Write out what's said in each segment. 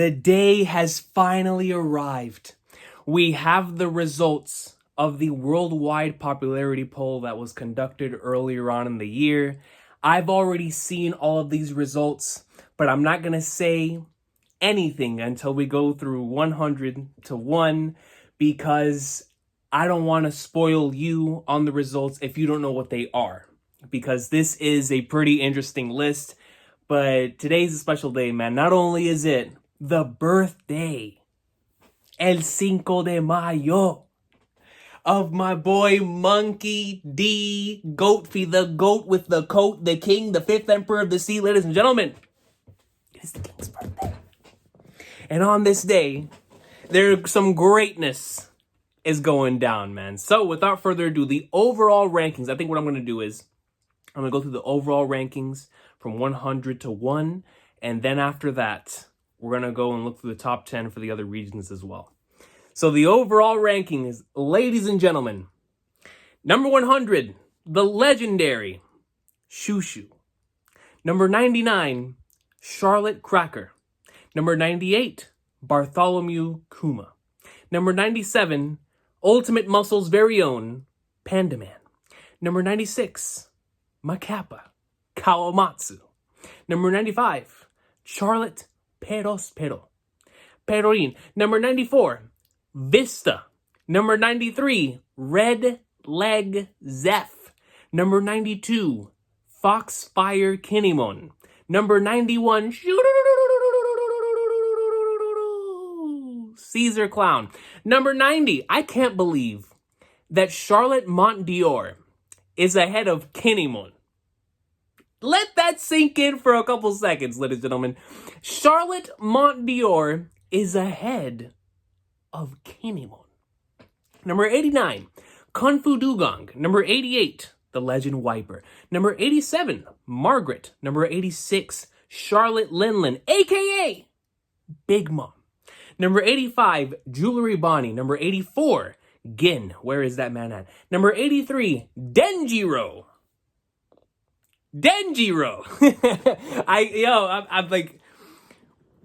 The day has finally arrived. We have the results of the worldwide popularity poll that was conducted earlier on in the year. I've already seen all of these results, but I'm not going to say anything until we go through 100 to 1 because I don't want to spoil you on the results if you don't know what they are, because this is a pretty interesting list. But today's a special day, man. Not only is it the birthday, el Cinco de Mayo, of my boy Monkey D. Goatfy, the goat with the coat, the king, the fifth emperor of the sea, ladies and gentlemen. It is the king's birthday. And on this day, there's some greatness is going down, man. So without further ado, the overall rankings, I think what I'm going to do is I'm going to go through the overall rankings from 100 to 1. And then after that, we're going to go and look through the top 10 for the other regions as well. So the overall ranking is, ladies and gentlemen, number 100, the legendary Shushu. Number 99, Charlotte Cracker. Number 98, Bartholomew Kuma. Number 97, Ultimate Muscle's very own Panda Man. Number 96, Macappa Kawamatsu. Number 95, Charlotte Perospero. Perorin. Number 94, Vista. Number 93, Red Leg Zeph. Number 92, Foxfire Kinemon. Number 91, Caesar Clown. Number 90, I can't believe that Charlotte Montdior is ahead of Kinemon. Let that sink in for a couple seconds, ladies and gentlemen. Charlotte Montdior is ahead of Kinemon. Number 89, Kung Fu Dugong. Number 88, The Legend Wiper. Number 87, Margaret. Number 86, Charlotte Linlin, a.k.a. Big Mom. Number 85, Jewelry Bonnie. Number 84, Gin. Where is that man at? Number 83, Denjiro. Denjiro. I'm like,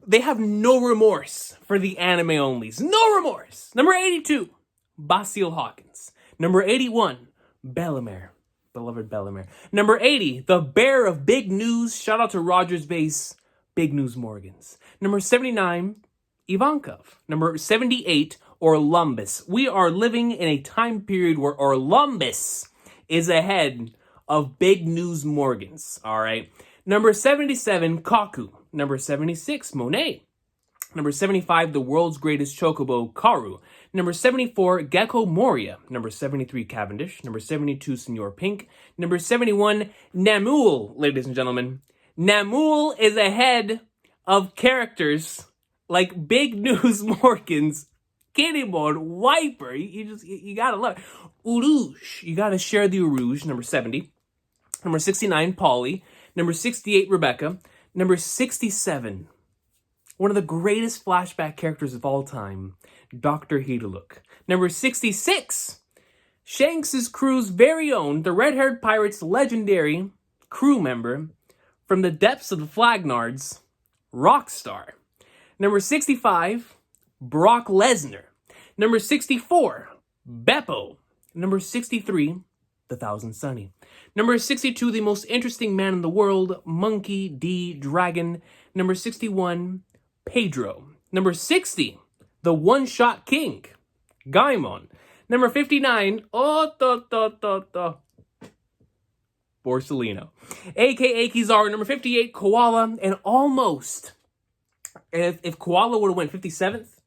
they have no remorse for the anime onlys. No remorse. Number 82, Basil Hawkins. Number 81, Bellemare. Beloved Bellemare. Number 80, the bear of big news. Shout out to Rogers Base, Big News Morgans. Number 79, Ivankov. Number 78, Orlumbus. We are living in a time period where Orlumbus is ahead of Big News Morgans, all right? Number 77, Kaku. Number 76, Monet. Number 75, the world's greatest chocobo, Karu. Number 74, Gecko Moria. Number 73, Cavendish. Number 72, Senor Pink. Number 71, Namul, ladies and gentlemen. Namul is ahead of characters like Big News Morgans, Kinemon, Wiper. You gotta love it. Uruge. You gotta share the Uruge. Number 70. Number 69, Polly. Number 68, Rebecca. Number 67, one of the greatest flashback characters of all time, Dr. Hidaluk. Number 66, Shanks' crew's very own, the red-haired pirate's legendary crew member from the depths of the Flagnards, Rockstar. Number 65, Brock Lesnar. Number 64, Beppo. Number 63, The Thousand Sunny. Number 62, the most interesting man in the world, Monkey D. Dragon. Number 61, Pedro. Number 60, the one-shot king, Gaimon. Number 59, Borsellino, a.k.a. Kizaru. Number 58, Koala. And almost, if Koala would have went 57th,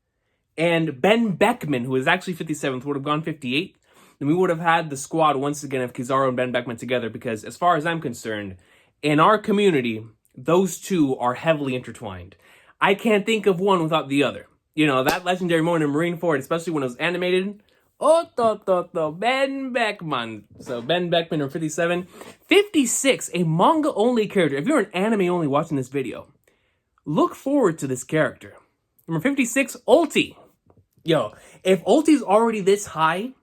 and Ben Beckman, who is actually 57th, would have gone 58th, then we would have had the squad once again of Kizaru and Ben Beckman together, because as far as I'm concerned, in our community, those two are heavily intertwined. I can't think of one without the other. You know, that legendary moment in Marineford, especially when it was animated, Ben Beckman. So Ben Beckman or 57. 56, a manga-only character. If you're an anime-only watching this video, look forward to this character. Number 56, Ulti. Yo, if Ulti's already this high,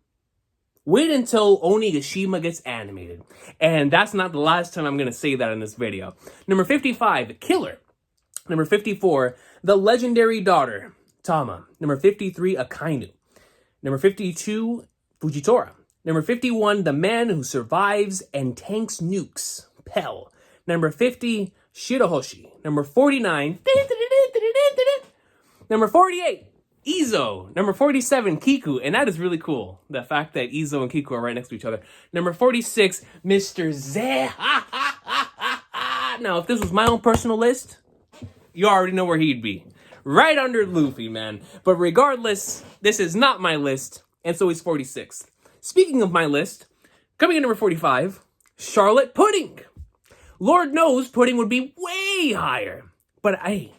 wait until Onigashima gets animated. And that's not the last time I'm going to say that in this video. Number 55, Killer. Number 54, The legendary daughter, Tama. Number 53, Akainu. Number 52, Fujitora. Number 51, the man who survives and tanks nukes, Pell. Number 50, Shirahoshi. Number 49, number 48, Izo. Number 47, Kiku. And that is really cool, the fact that Izo and Kiku are right next to each other. Number 46, Mr. Ze. Now, if this was my own personal list, you already know where he'd be. Right under Luffy, man. But regardless, this is not my list, and so he's 46th. Speaking of my list, coming in number 45, Charlotte Pudding. Lord knows Pudding would be way higher. But hey,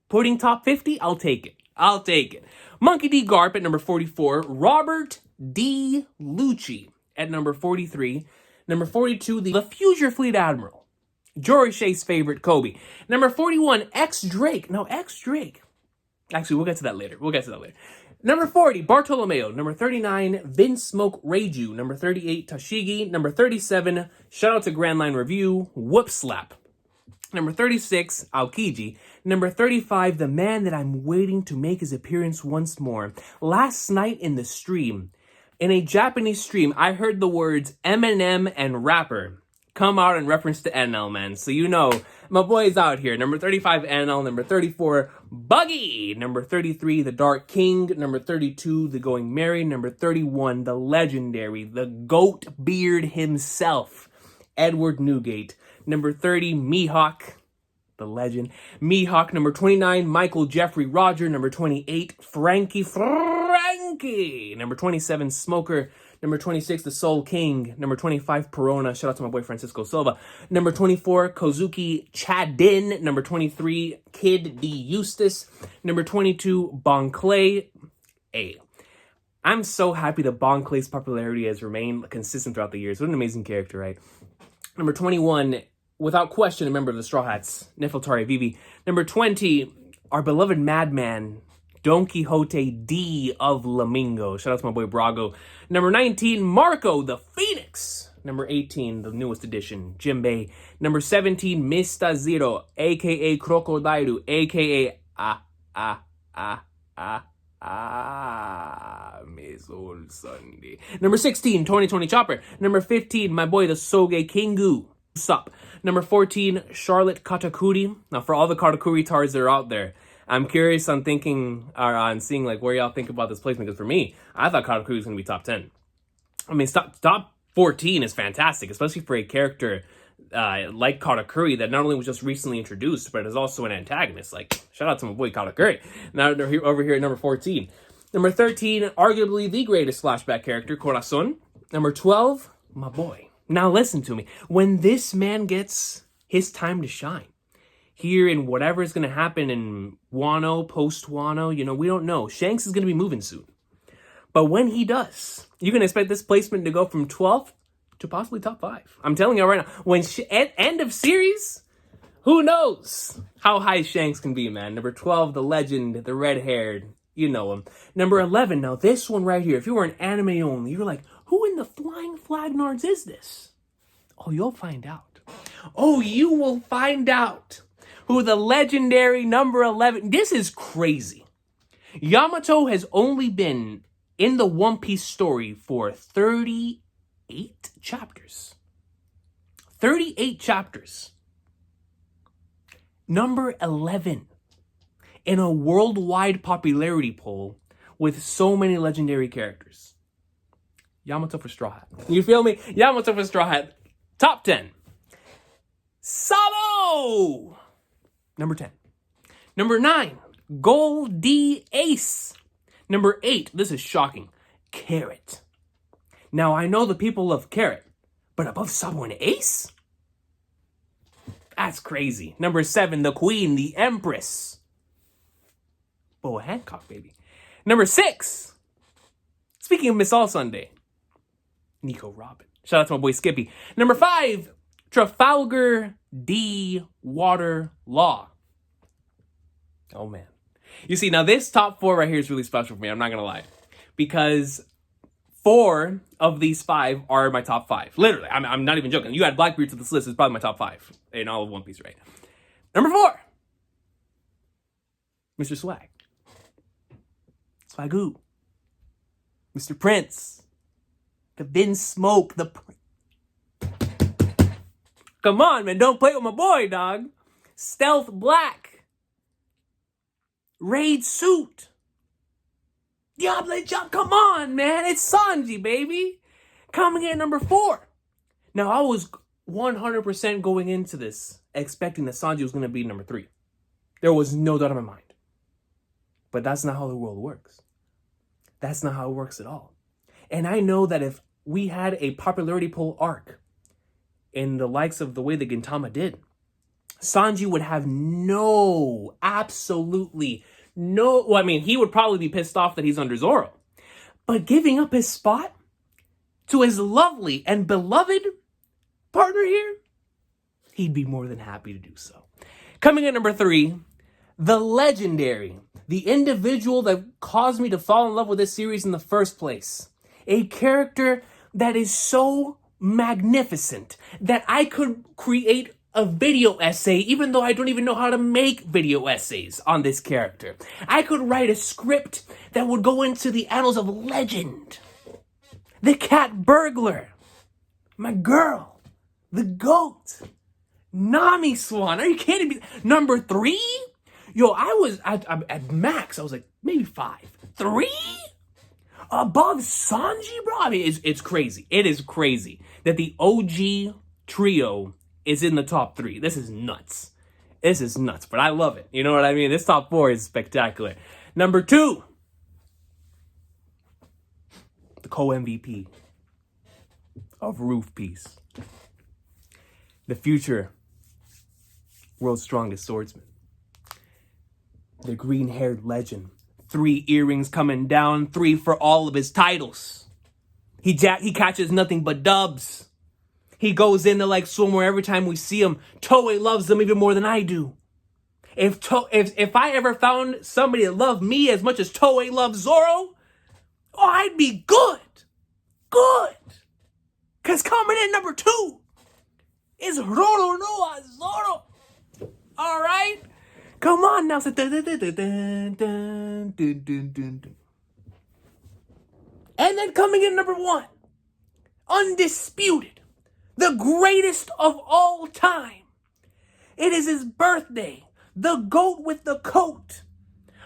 Pudding top 50, I'll take it. I'll take it. Monkey D. Garp at number 44. Robert D. Lucci at number 43. Number 42, the Future Fleet Admiral. Jory Shea's favorite, Kobe. Number 41, X Drake. No, X Drake. Actually, we'll get to that later. Number 40, Bartolomeo. Number 39, Vince Smoke Reiju. Number 38, Tashigi. Number 37, shout out to Grand Line Review, Whoop Slap. Number 36, Aokiji. Number 35, the man that I'm waiting to make his appearance once more. Last night in the stream, in a Japanese stream, I heard the words Eminem and rapper come out in reference to NL, man. So you know, my boy's out here. Number 35, NL. Number 34, Buggy. Number 33, The Dark King. Number 32, The Going Merry. Number 31, the legendary, the goat beard himself, Edward Newgate. Number 30, Mihawk, the legend. Mihawk. Number 29, Michael Jeffrey Roger. Number 28, Frankie. Number 27, Smoker. Number 26, The Soul King. Number 25, Perona. Shout out to my boy Francisco Silva. Number 24, Kozuki Chadin. Number 23, Kid D. Eustace. Number 22, Bon Clay. Hey, I'm so happy that Bon Clay's popularity has remained consistent throughout the years. What an amazing character, right? Number 21, without question, a member of the Straw Hats, Nefeltari Vivi. Number 20, our beloved madman, Don Quixote D of Lamingo. Shout out to my boy Brago. Number 19, Marco the Phoenix. Number 18, the newest edition, Jimbei. Number 17, Mr. Zero, a.k.a. Crocodile, a.k.a. Miss Old Sunday. Number 16, 2020 Chopper. Number 15, my boy the Soge Kingu. Sup. Number 14, Charlotte Katakuri. Now, for all the Katakuri tars that are out there, I'm curious on seeing like where y'all think about this placement. Because for me, I thought Katakuri was going to be top 10. I mean, top 14 is fantastic, especially for a character like Katakuri that not only was just recently introduced, but is also an antagonist. Like, shout out to my boy Katakuri. Now they're over here at number 14. Number 13, arguably the greatest flashback character, Corazon. Number 12, my boy. Now listen to me. When this man gets his time to shine, here in whatever is going to happen in Wano, post-Wano, you know, we don't know. Shanks is going to be moving soon. But when he does, you can expect this placement to go from 12th to possibly top 5. I'm telling you right now, when end of series, who knows how high Shanks can be, man. Number 12, the legend, the red-haired, you know him. Number 11, now this one right here, if you were an anime only, you're like, who in the flying flagnards is this? Oh, you'll find out. Oh, you will find out who the legendary number 11... This is crazy. Yamato has only been in the One Piece story for 38 chapters. 38 chapters. Number 11 in a worldwide popularity poll with so many legendary characters. Yamato for Straw Hat. You feel me? Yamato for Straw Hat. Top 10. Sabo! Number 10. Number 9, Gold D Ace. Number 8, this is shocking, Carrot. Now, I know the people love Carrot, but above Sabo and Ace? That's crazy. Number 7, the Queen, the Empress. Boa Hancock, baby. Number 6, speaking of Miss All Sunday, Nico Robin. Shout out to my boy Skippy. Number 5, Trafalgar D. Water Law. Oh, man. You see, now this top 4 right here is really special for me. I'm not going to lie. Because 4 of these 5 are my top 5. Literally. I'm not even joking. You add Blackbeard to this list, it's probably my top 5 in all of One Piece, right? Number 4. Mr. Swag. Swagoo. Mr. Prince. The Vin Smoke. Come on, man. Don't play with my boy, dog. Stealth Black. Raid Suit. Diable Jump. Come on, man. It's Sanji, baby. Coming in at number 4. Now, I was 100% going into this expecting that Sanji was going to be number 3. There was no doubt in my mind. But that's not how the world works. That's not how it works at all. And I know that if we had a popularity poll arc in the likes of the way that Gintama did, Sanji would have absolutely no, well, I mean, he would probably be pissed off that he's under Zoro. But giving up his spot to his lovely and beloved partner here, he'd be more than happy to do so. Coming at number 3, the legendary, the individual that caused me to fall in love with this series in the first place. A character that is so magnificent that I could create a video essay, even though I don't even know how to make video essays on this character. I could write a script that would go into the annals of legend. The cat burglar. My girl. The goat. Nami Swan. Are you kidding me? Number 3? Yo, I was at max. I was like, maybe 5. 3? Above Sanji, bro? I mean, it's crazy. It is crazy that the OG trio is in the top 3. This is nuts. This is nuts, but I love it. You know what I mean? This top 4 is spectacular. Number 2, the co-MVP of Roof Piece. The future world's strongest swordsman. The green-haired legend. 3 earrings coming down, 3 for all of his titles. He catches nothing but dubs. He goes into like swimwear every time we see him. Toei loves him even more than I do. If I ever found somebody that loved me as much as Toei loves Zoro, oh, I'd be good. Good. Because coming in number 2 is Roronoa Zoro. All right? Come on now. And then coming in number 1, undisputed, the greatest of all time. It is his birthday. The goat with the coat.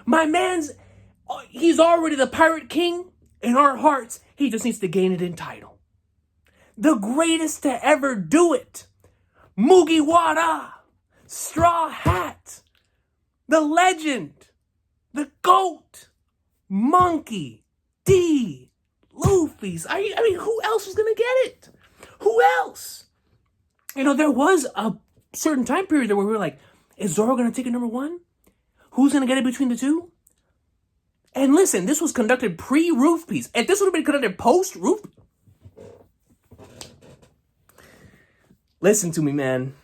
My man's, he's already the Pirate King. In our hearts, he just needs to gain it in title. The greatest to ever do it. Mugiwara. Straw Hat. The legend. The goat. Monkey. D. Luffy's. I mean, who else was going to get it? Who else? You know, there was a certain time period there where we were like, is Zoro going to take it number 1? Who's going to get it between the 2? And listen, this was conducted pre-Roof Piece. If this would have been conducted post-Roof... Listen to me, man.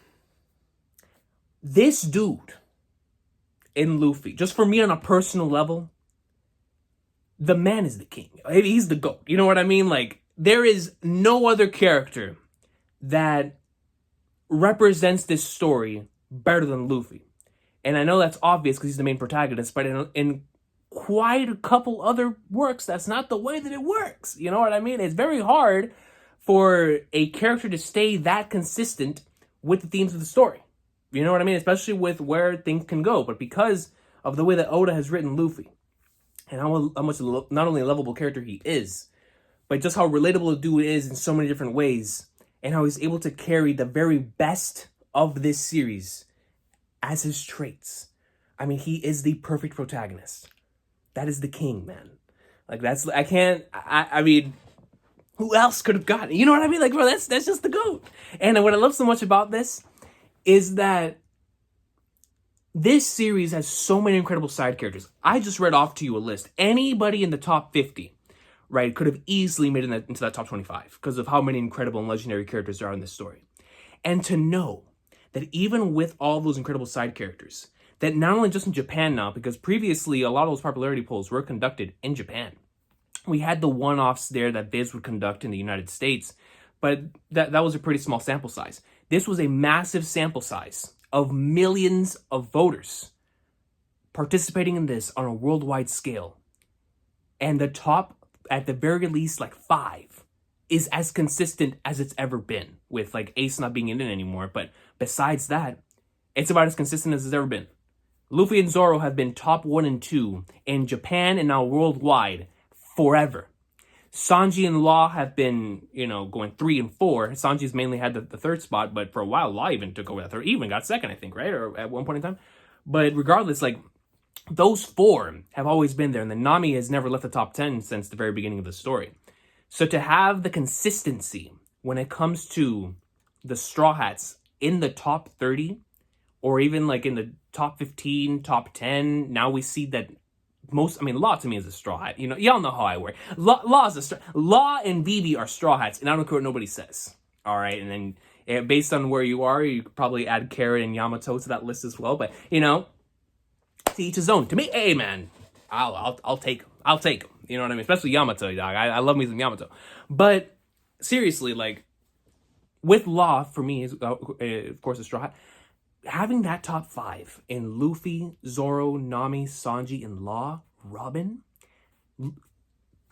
This dude in Luffy, just for me on a personal level, the man is the king. He's the GOAT. You know what I mean? Like, there is no other character that represents this story better than Luffy. And I know that's obvious because he's the main protagonist, but in quite a couple other works, that's not the way that it works. You know what I mean? It's very hard for a character to stay that consistent with the themes of the story. You know what I mean? Especially with where things can go. But because of the way that Oda has written Luffy, and how much not only a lovable character he is, but just how relatable the dude is in so many different ways, and how he's able to carry the very best of this series as his traits. I mean, he is the perfect protagonist. That is the king, man. Like, I mean, who else could have gotten it? You know what I mean? Like, bro, that's just the GOAT. And what I love so much about this is that this series has so many incredible side characters. I just read off to you a list. Anybody in the top 50, right, could have easily made it into that top 25 because of how many incredible and legendary characters there are in this story. And to know that even with all those incredible side characters, that not only just in Japan now, because previously a lot of those popularity polls were conducted in Japan. We had the one-offs there that Viz would conduct in the United States, but that was a pretty small sample size. This was a massive sample size of millions of voters participating in this on a worldwide scale. And the top, at the very least, like 5, is as consistent as it's ever been, with like Ace not being in it anymore. But besides that, it's about as consistent as it's ever been. Luffy and Zoro have been top 1 and 2 in Japan and now worldwide forever. Sanji and Law have been, going 3 and 4. Sanji's mainly had the third spot, but for a while, Law even took over that third. Even got second, I think, right? Or at one point in time. But regardless, like, those 4 have always been there, and then Nami has never left the top 10 since the very beginning of the story. So to have the consistency when it comes to the Straw Hats in the top 30, or even like in the top 15, top 10, now we see that Law to me is a Straw Hat. Y'all know how I work. Law and Vivi are Straw Hats, and I don't care what nobody says. All right, and then based on where you are, you could probably add Carrot and Yamato to that list as well. But to each his own. To me, hey man, I'll take him. I'll take him. You know what I mean? Especially Yamato, dog. I love me some Yamato. But seriously, like with Law, for me, is of course a Straw Hat. Having that top 5 in Luffy, Zoro, Nami, Sanji, and Law, Robin,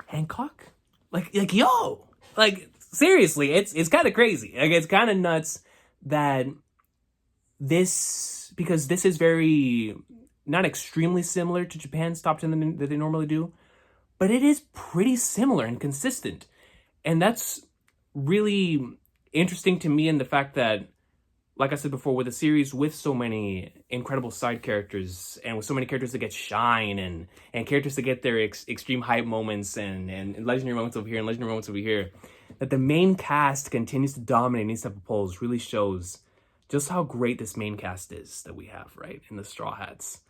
Hancock, like yo, like seriously, it's kind of crazy. Like it's kind of nuts that because this is very not extremely similar to Japan's top 10 that they normally do, but it is pretty similar and consistent, and that's really interesting to me in the fact that, like I said before, with a series with so many incredible side characters and with so many characters that get shine and characters that get their extreme hype moments and legendary moments over here and legendary moments over here, that the main cast continues to dominate these type of polls really shows just how great this main cast is that we have, right, in the Straw Hats.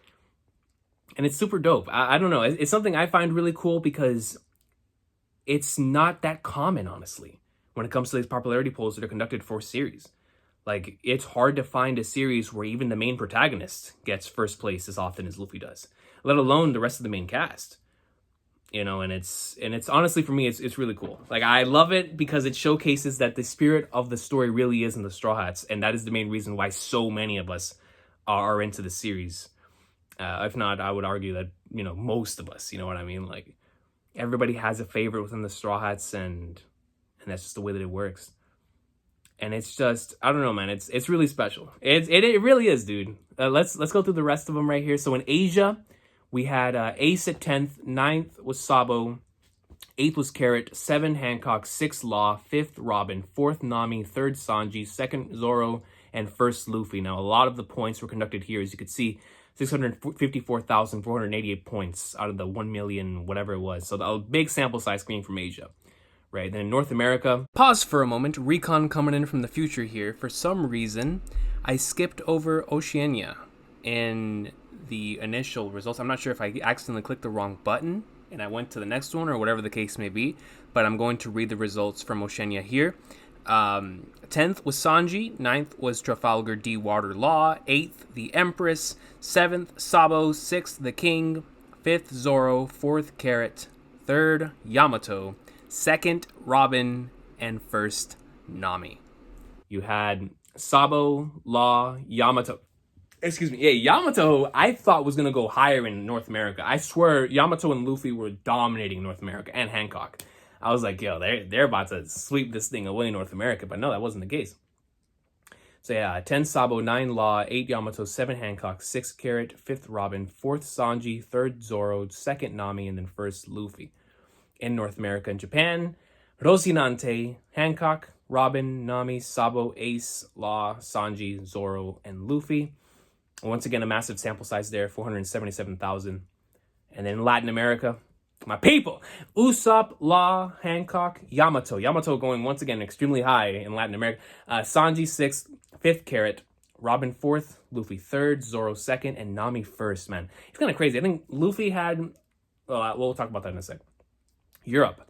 And it's super dope. I don't know. It's something I find really cool because it's not that common, honestly, when it comes to these popularity polls that are conducted for series. Like, it's hard to find a series where even the main protagonist gets first place as often as Luffy does, let alone the rest of the main cast. And it's honestly, for me, it's really cool. Like, I love it because it showcases that the spirit of the story really is in the Straw Hats, and that is the main reason why so many of us are into the series. If not, I would argue that, most of us, you know what I mean? Like, everybody has a favorite within the Straw Hats, and that's just the way that it works. And it's just, I don't know, man. It's really special. It really is, dude. Let's go through the rest of them right here. So in Asia, we had Ace at 10th, 9th was Sabo, 8th was Carrot, 7 Hancock, 6 Law, 5th Robin, 4th Nami, 3rd Sanji, 2nd Zoro, and 1st Luffy. Now, a lot of the points were conducted here. As you could see, 654,488 points out of the 1 million, whatever it was. So a big sample size coming from Asia. Right, then in North America, pause for a moment, Recon coming in from the future here. For some reason, I skipped over Oceania in the initial results. I'm not sure if I accidentally clicked the wrong button and I went to the next one or whatever the case may be, but I'm going to read the results from Oceania here. 10th was Sanji, 9th was Trafalgar D. Water Law, 8th the Empress, 7th Sabo, 6th the King, 5th Zoro, 4th Carrot, 3rd Yamato, 2nd Robin, and 1st Nami. You had Sabo, Law, Yamato. Excuse me. Yeah, Yamato I thought was going to go higher in North America. I swear Yamato and Luffy were dominating North America, and Hancock. I was like, yo, they're about to sweep this thing away in North America. But no, that wasn't the case. So yeah, 10 Sabo, 9 Law, 8 Yamato, 7 Hancock, 6 Carrot, 5th Robin, 4th Sanji, 3rd Zoro, 2nd Nami, and then 1st Luffy. In North America and Japan, Rocinante, Hancock, Robin, Nami, Sabo, Ace, Law, Sanji, Zoro, and Luffy. Once again, a massive sample size there, 477,000. And then in Latin America, my people, Usopp, Law, Hancock, Yamato. Yamato going once again extremely high in Latin America. Sanji 6th, 5th Carrot, Robin 4th, Luffy 3rd, Zoro 2nd, and Nami 1st, man. It's kind of crazy. I think Luffy had, we'll talk about that in a sec. Europe.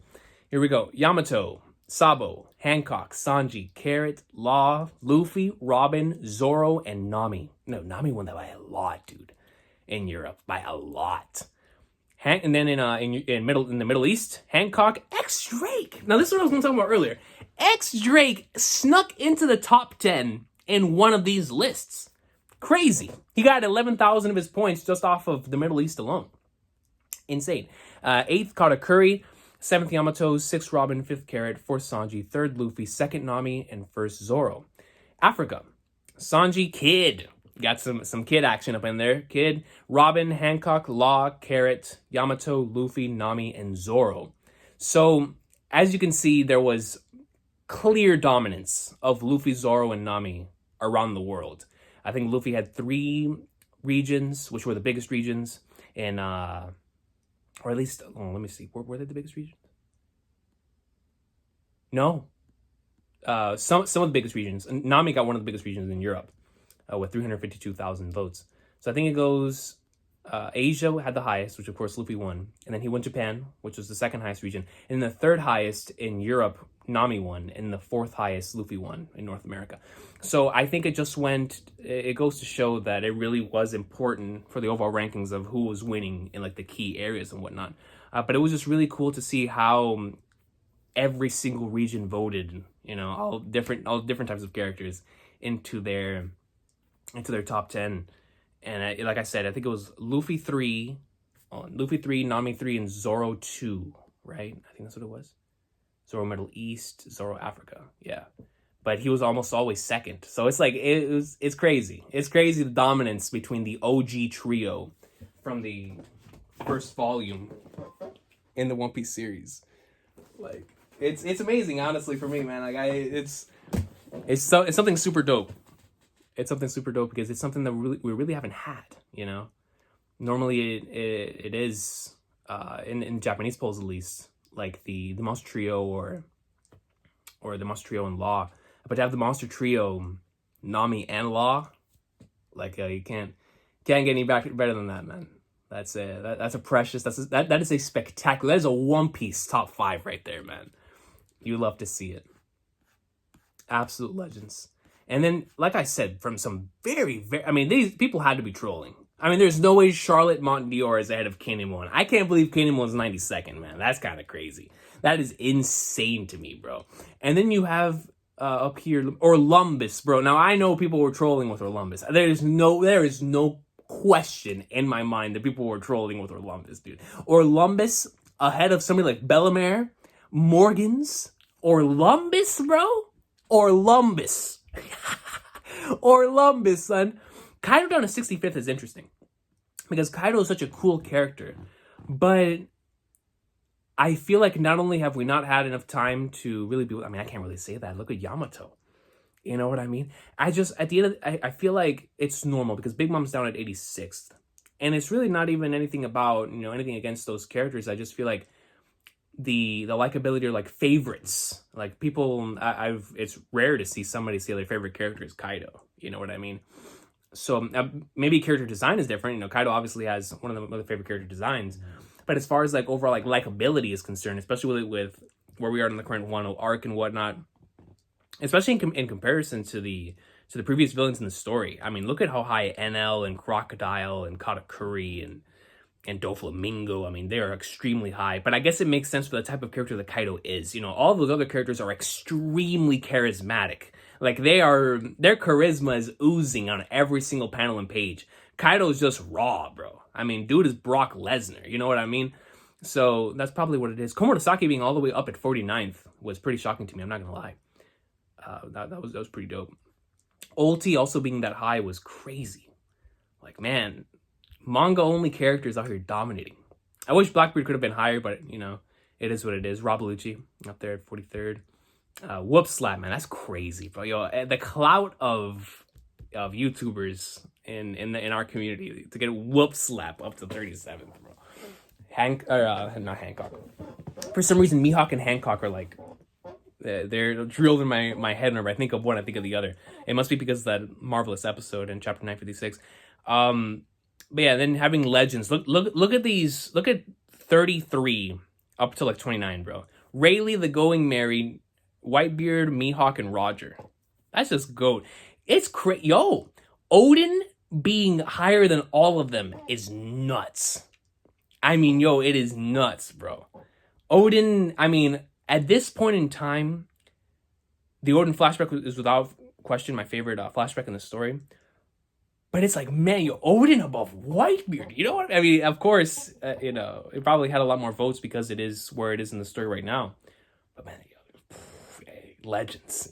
Here we go. Yamato, Sabo, Hancock, Sanji, Carrot, Law, Luffy, Robin, Zoro, and Nami. No, Nami won that by a lot, dude. In Europe, by a lot. And then in the Middle East, Hancock, X Drake. Now this is what I was going to talk about earlier. X Drake snuck into the top 10 in one of these lists. Crazy. He got 11,000 of his points just off of the Middle East alone. Insane. 8th, Katakuri. 7th, Yamato. 6th, Robin. 5th, Carrot. 4th, Sanji. 3rd, Luffy. 2nd, Nami. And 1st, Zoro. Africa. Sanji, Kid. Got some Kid action up in there. Kid, Robin, Hancock, Law, Carrot, Yamato, Luffy, Nami, and Zoro. So, as you can see, there was clear dominance of Luffy, Zoro, and Nami around the world. I think Luffy had 3 regions, which were the biggest regions, and or at least, let me see, were they the biggest regions? No. Some of the biggest regions. Nami got one of the biggest regions in Europe with 352,000 votes. So I think it goes, Asia had the highest, which of course Luffy won. And then he won Japan, which was the 2nd highest region. And the 3rd highest in Europe, Nami won. And the 4th highest, Luffy won in North America. So I think it goes to show that it really was important for the overall rankings of who was winning in like the key areas and whatnot. But it was just really cool to see how every single region voted, all different types of characters into their top 10. And like I said, I think it was Luffy 3, Nami 3, and Zoro 2, right? I think that's what it was. Zoro Middle East, Zoro Africa, yeah. But he was almost always 2nd. So it's like, it's crazy. It's crazy the dominance between the OG trio from the first volume in the One Piece series. Like, it's amazing, honestly, for me, man. Like, it's something super dope. It's something super dope because it's something that we really haven't had, Normally it is in Japanese polls, at least, like the Monster Trio or the Monster Trio and Law. But to have the Monster Trio, Nami and Law, like you can't get any better than that, man. That's a precious. That is a spectacular. That is a One Piece top 5 right there, man. You love to see it. Absolute legends. And then, like I said, from some very, these people had to be trolling. There's no way Charlotte Montdior is ahead of Kinemon. I can't believe Kinemon's 92nd, man. That's kind of crazy. That is insane to me, bro. And then you have up here Orlumbus, bro. Now I know people were trolling with Orlumbus. There is no question in my mind that people were trolling with Orlumbus, dude. Orlumbus ahead of somebody like Bellemare, Morgans, Orlumbus, bro. Orlumbus. Orlumbus, son. Kaido down to 65th is interesting because Kaido is such a cool character, but I feel like not only have we not had enough time to really be, I can't really say that. Look at Yamato. You know what I mean? At the end of I feel like it's normal because Big Mom's down at 86th. And it's really not even anything about, anything against those characters. I just feel like the likability or like favorites, like people, it's rare to see somebody say their favorite character is Kaido. You know what I mean? So maybe character design is different. Kaido obviously has one of the favorite character designs. But as far as like overall like likability is concerned, especially with where we are in the current Wano arc and whatnot, especially in comparison to the previous villains in the story. Look at how high NL and Crocodile and Katakuri and Doflamingo, they are extremely high. But I guess it makes sense for the type of character that Kaido is. All those other characters are extremely charismatic. Like their charisma is oozing on every single panel and page. Kaido's just raw, bro. Dude is Brock Lesnar. You know what I mean? So that's probably what it is. Komurasaki being all the way up at 49th was pretty shocking to me. I'm not gonna lie. That was pretty dope. Ulti also being that high was crazy. Like, man, manga only characters out here dominating. I wish Blackbeard could have been higher, but it is what it is. Rob Lucci up there at 43rd. Whoop Slap, man, that's crazy, bro. The clout of YouTubers in our community to get Whoop Slap up to 37th, bro. Not Hancock. For some reason, Mihawk and Hancock are like, they're drilled in my head whenever I think of one, I think of the other. It must be because of that marvelous episode in chapter 956. But yeah, then having legends. Look at these. Look at 33 up to like 29, bro. Rayleigh, the Going Merry, Whitebeard, Mihawk, and Roger. That's just GOAT. It's crazy. Yo, Odin being higher than all of them is nuts. It is nuts, bro. Odin, at this point in time, the Odin flashback is without question my favorite flashback in the story. But it's like, man, you Odin above Whitebeard. You know what I mean? Of course, it probably had a lot more votes because it is where it is in the story right now. But man, legends,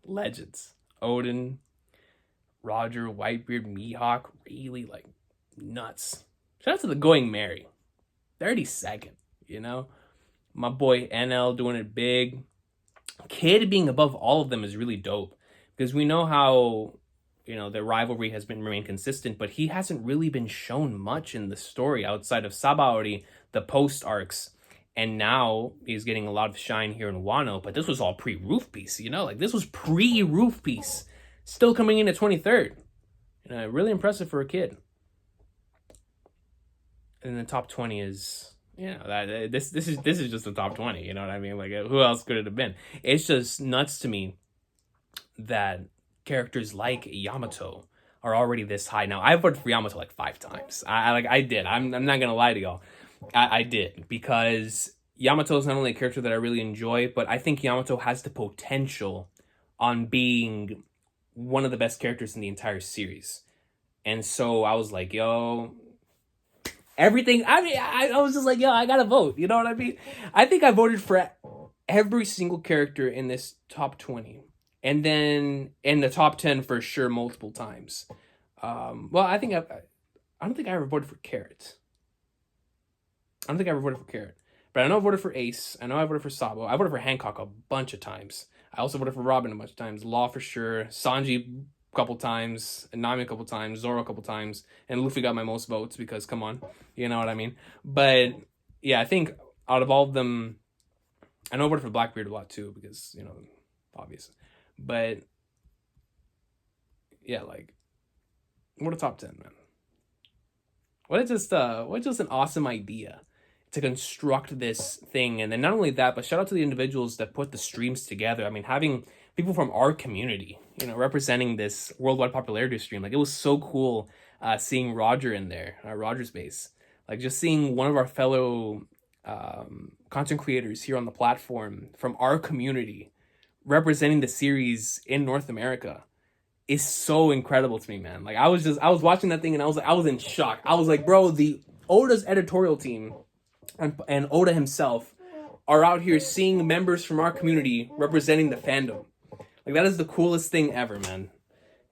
legends. Odin, Roger, Whitebeard, Mihawk, really like nuts. Shout out to the Going Merry, 32nd. My boy NL doing it big. Kid being above all of them is really dope because we know how their rivalry has remained consistent, but he hasn't really been shown much in the story outside of Sabaody, the post arcs, and now he's getting a lot of shine here in Wano. But this was all pre-Roof Piece, like this was pre-Roof Piece, still coming in at 23rd. Really impressive for a kid. And the top 20 is. This is just the top 20. You know what I mean? Like, who else could it have been? It's just nuts to me that characters like Yamato are already this high. Now, I've voted for Yamato like 5 times. I did. I'm not gonna lie to y'all. I did, because Yamato is not only a character that I really enjoy, but I think Yamato has the potential on being one of the best characters in the entire series. And so I was like, yo. Everything, I was just like, yo, I gotta vote. You know what I mean? I think I voted for every single character in this top 20. And then in the top 10 for sure multiple times. Well, I don't think I ever voted for Carrot. But I know I voted for Ace. I know I voted for Sabo. I voted for Hancock a bunch of times. I also voted for Robin a bunch of times. Law for sure. Sanji couple times, and Nami a couple times, Zoro a couple times, and Luffy got my most votes because, come on, you know what I mean? But yeah, I think out of all of them, I know I voted for Blackbeard a lot too because, obvious. But yeah, like, what a top 10, man. What just an awesome idea to construct this thing. And then not only that, but shout out to the individuals that put the streams together. I mean, having people from our community, representing this worldwide popularity stream. Like, it was so cool seeing Roger in there, Roger's base. Like, just seeing one of our fellow content creators here on the platform from our community representing the series in North America is so incredible to me, man. Like, I was watching that thing and I was in shock. I was like, bro, the Oda's editorial team and Oda himself are out here seeing members from our community representing the fandom. Like, that is the coolest thing ever, man.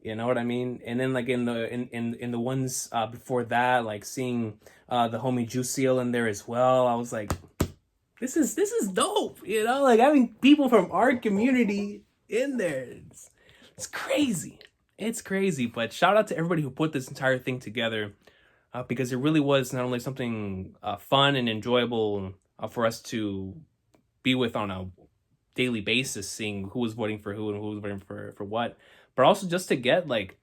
You know what I mean? And then, like, in the ones before that, like, seeing the homie Juiciel in there as well, I was like, this is dope, like, having people from our community in there. It's crazy. It's crazy. But shout out to everybody who put this entire thing together, because it really was not only something fun and enjoyable for us to be with on a daily basis, seeing who was voting for who and who was voting for what, but also just to get like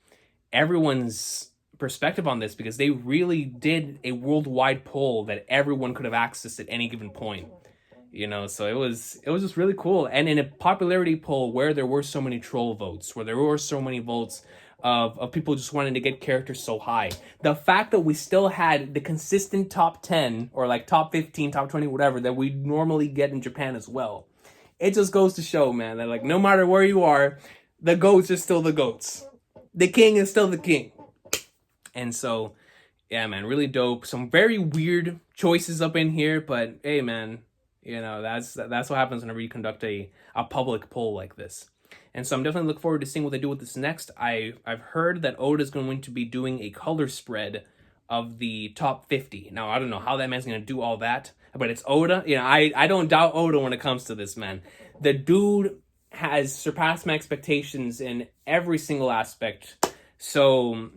everyone's perspective on this, because they really did a worldwide poll that everyone could have accessed at any given point. So it was just really cool. And in a popularity poll where there were so many troll votes, where there were so many votes of people just wanting to get characters so high, the fact that we still had the consistent top 10 or like top 15, top 20, whatever, that we normally get in Japan as well, it just goes to show, man, that like no matter where you are, the GOATs are still the GOATs. The king is still the king. And so, yeah, man, really dope. Some very weird choices up in here, but hey, man, that's what happens whenever you conduct a public poll like this. And so I'm definitely looking forward to seeing what they do with this next. I've heard that Oda's going to be doing a color spread of the top 50. Now, I don't know how that man's going to do all that, but it's Oda. I don't doubt Oda when it comes to this, man. The dude has surpassed my expectations in every single aspect. So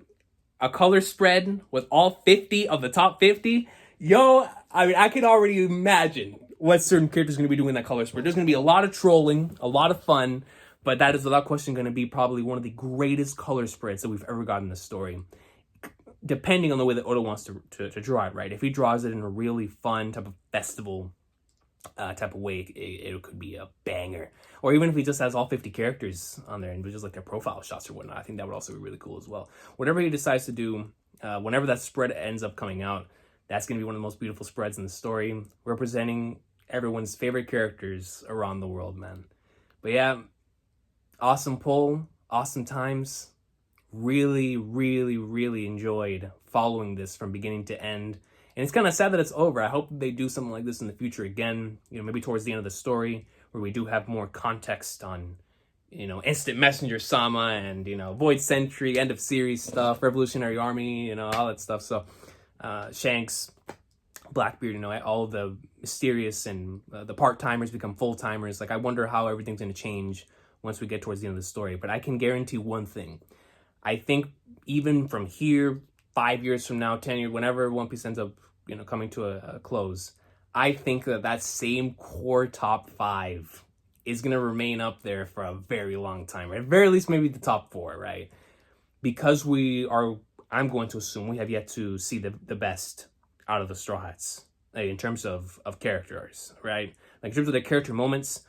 a color spread with all 50 of the top 50, I can already imagine what certain characters are going to be doing in that color spread. There's going to be a lot of trolling, a lot of fun, but that is without question going to be probably one of the greatest color spreads that we've ever gotten in the story, depending on the way that Oda wants to draw it, right? If he draws it in a really fun type of festival type of way, it could be a banger. Or even if he just has all 50 characters on there and just like their profile shots or whatnot, I think that would also be really cool as well. Whatever he decides to do, whenever that spread ends up coming out, that's going to be one of the most beautiful spreads in the story, representing everyone's favorite characters around the world, man. But yeah, awesome poll, awesome times, really, really, really enjoyed following this from beginning to end. And it's kind of sad that it's over. I hope they do something like this in the future again, maybe towards the end of the story, where we do have more context on, Instant Messenger Sama and, Void Sentry, end of series stuff, Revolutionary Army, all that stuff. So, Shanks, Blackbeard, all the mysterious and the part-timers become full-timers. Like, I wonder how everything's going to change once we get towards the end of the story. But I can guarantee one thing. I think even from here, 5 years from now, 10 years, whenever One Piece ends up, coming to a close, I think that same core top 5 is going to remain up there for a very long time, right? At very least, maybe the top 4, right? Because I'm going to assume we have yet to see the best out of the Straw Hats, like, in terms of characters, right? Like, in terms of their character moments,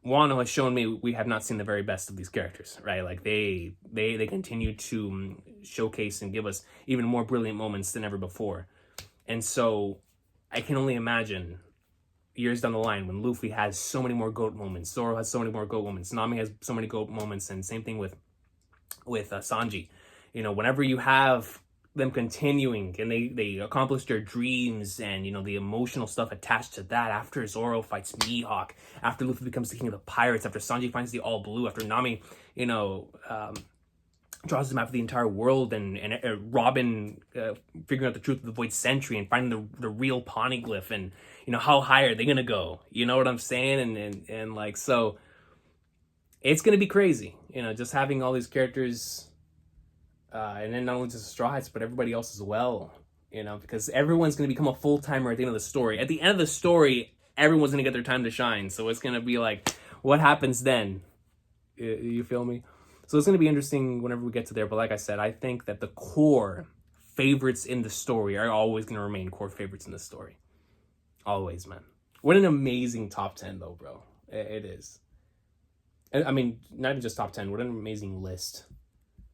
Wano has shown me we have not seen the very best of these characters, right? Like, they continue to showcase and give us even more brilliant moments than ever before. And so I can only imagine years down the line when Luffy has so many more GOAT moments, Zoro has so many more GOAT moments, Nami has so many GOAT moments, and same thing with Sanji. Whenever you have them continuing and they accomplish their dreams and, the emotional stuff attached to that, after Zoro fights Mihawk, after Luffy becomes the king of the pirates, after Sanji finds the All Blue, after Nami, draws them after the entire world, and Robin figuring out the truth of the Void Sentry and finding the real Poneglyph, and how high are they gonna go? You know what I'm saying? And like, so it's gonna be crazy, just having all these characters, and then not only just the Straw Hats, but everybody else as well, because everyone's gonna become a full-timer at the end of the story. At the end of the story, everyone's gonna get their time to shine, so it's gonna be like, what happens then? You feel me? So it's going to be interesting whenever we get to there. But like I said, I think that the core favorites in the story are always going to remain core favorites in the story. Always, man. What an amazing top 10, though, bro. It is. I mean, not even just top 10. What an amazing list.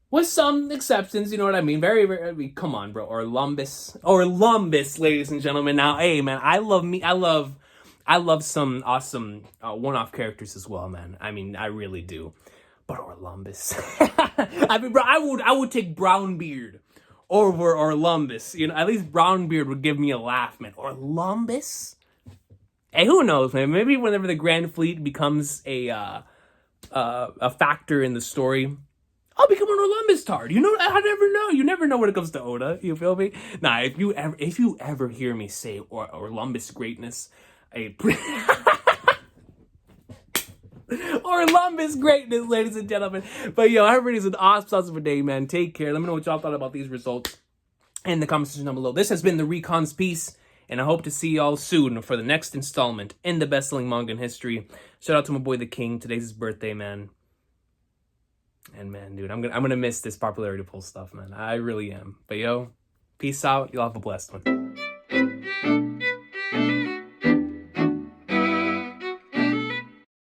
With some exceptions, you know what I mean? Very, very, come on, bro. Orlumbus, ladies and gentlemen. Now, hey, man, I love some awesome one-off characters as well, man. I mean, I really do. But Orlumbus. I mean, bro, I would take Brownbeard over Orlumbus. At least Brownbeard would give me a laugh, man. Orlumbus? Hey, who knows, man? Maybe whenever the Grand Fleet becomes a factor in the story, I'll become an Orlumbus tard. I never know. You never know when it comes to Oda. You feel me? Nah, if you ever hear me say Orlumbus greatness, Orlumbus greatness, ladies and gentlemen. But yo, everybody's an awesome day, man. Take care. Let me know what y'all thought about these results in the comment section down below. This has been the Recon's Piece, and I hope to see y'all soon for the next installment in the best-selling manga in history. Shout out to my boy the King. Today's his birthday, man. And man, dude, I'm gonna miss this popularity poll stuff, man. I really am. But yo, peace out. Y'all have a blessed one.